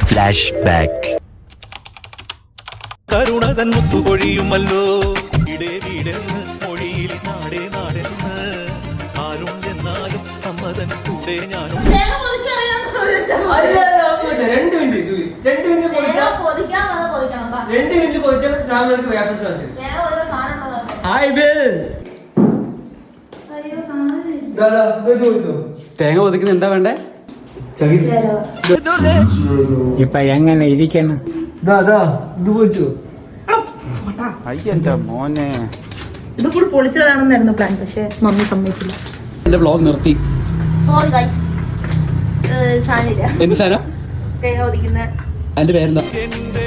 Flash back. കരുണതൻ മുത്തുപൊഴിയുമല്ലോ ഇവിടെ വീടെന്ന് മൊഴിയിൽ നാടേ നാടെന്ന് ആരും എന്നാലും അമ്മതൻ കൂടെ ഞാനും. തേങ്ങ ഒതുക്കുന്ന എന്താ വേണ്ടേ? ഇപ്പൊ എങ്ങനെ ഇരിക്കണം? അയ്യന്റെ മോനെ, ഇത് കൂടി പൊളിച്ചിടാണെന്നായിരുന്നു പ്ലാൻ, പക്ഷെ മമ്മി സമ്മതിച്ചില്ല. എന്റെ വ്ലോഗ് നിർത്തി. എന്ത് സാധനം? തേങ്ങ ഒതിക്കുന്ന എന്റെ പേരെന്താ? എന്റെ